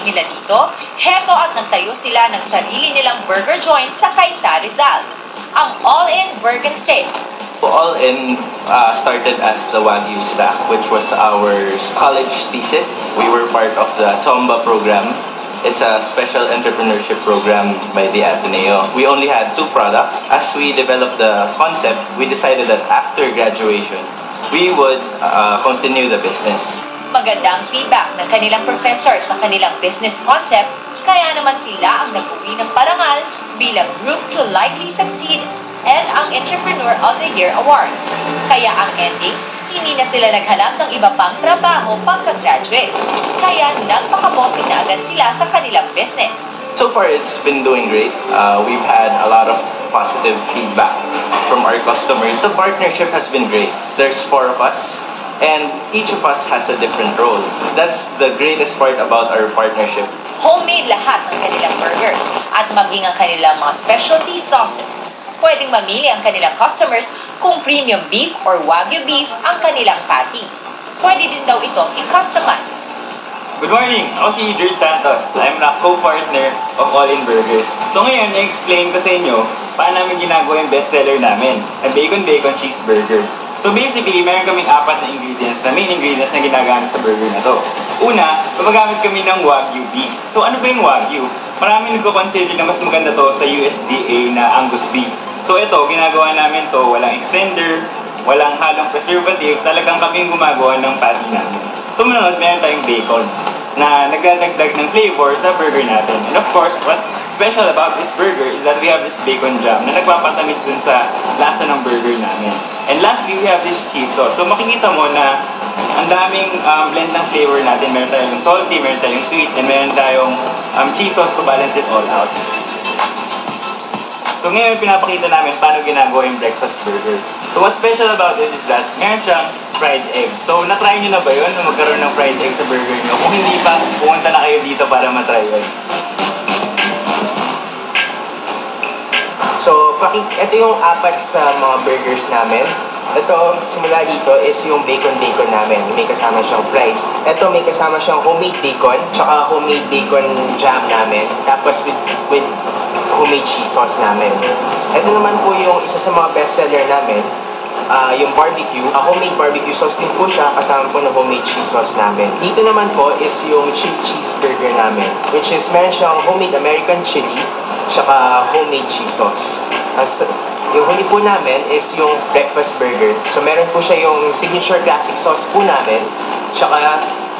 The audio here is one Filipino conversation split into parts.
pag-ibig nila dito, heto at nagtayo sila ng sarili nilang burger joint sa Cainta, Rizal, ang All-In Burger Steak. All-In started as the Wagyu Stack, which was our college thesis. We were part of the SOMBA program. It's a special entrepreneurship program by the Ateneo. We only had 2 products. As we developed the concept, we decided that after graduation, we would continue the business. Magandang feedback ng kanilang professor sa kanilang business concept, kaya naman sila ang nag-uwi ng parangal bilang Group to Likely Succeed and ang Entrepreneur of the Year Award. Kaya ang ending, hindi na sila naghanap ng iba pang trabaho pagka-graduate. Kaya nagpakabossing na agad sila sa kanilang business. So far, it's been doing great. We've had a lot of positive feedback from our customers. The partnership has been great. There's 4 of us, and each of us has a different role. That's the greatest part about our partnership. Homemade lahat ng kanilang burgers at maging ang kanilang mga specialty sauces. Pwedeng mamili ang kanilang customers kung premium beef or Wagyu beef ang kanilang patties. Pwede din daw itong i-customize. Good morning! Ako si Jerd Santos. I'm the co-partner of All-In Burgers. So ngayon, i-explain ko sa inyo paano namin ginagawa yung bestseller namin, ang Bacon Bacon Cheeseburger. So basically, meron kaming 4 na ingredients, na main ingredients na ginagamit sa burger na to. Una, gumagamit kami ng Wagyu beef. So ano ba yung Wagyu? Marami nagko-consider na mas maganda to sa USDA na Angus beef. So ito, ginagawa namin to, walang extender, walang halong preservative, talagang kami yung gumagawa ng patty namin. So munod, meron tayong bacon na nagdadagdag ng flavor sa burger natin. And of course, what's special about this burger is that we have this bacon jam na nagpapatamis dun sa lasa ng burger namin. And lastly, we have this cheese sauce. So makikita mo na ang daming blend ng flavor natin. Meron tayong salty, meron tayong sweet, and meron tayong cheese sauce to balance it all out. So ngayon, pinapakita namin paano ginagawa yung breakfast burger. So what's special about it is that meron siyang fried egg. So na-try nyo na ba yun na magkaroon ng fried egg sa burger nyo? Kung hindi pa, pumunta na kayo dito para matry yun. So, ito yung 4 sa mga burgers namin. Ito, simula dito is yung bacon namin. May kasama siyang fries. Ito, may kasama siyang homemade bacon, tsaka homemade bacon jam namin. Tapos with homemade cheese sauce namin. Ito naman po yung isa sa mga bestseller namin, yung barbecue. Homemade barbecue sauce din po siya, kasama po ng homemade cheese sauce namin. Dito naman po is yung chili cheeseburger namin, which is meron siyang homemade American chili, tsaka homemade cheese sauce. As yung huli po namin is yung breakfast burger. So meron po siya yung signature classic sauce po namin, tsaka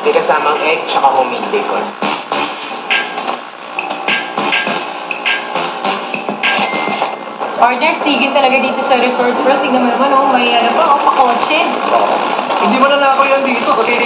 may kasamang egg, tsaka homemade bacon. Partner, sigin talaga dito sa Resorts World. Tingnan mo naman, may pa, pakotse. Hindi mo na ako yan dito kasi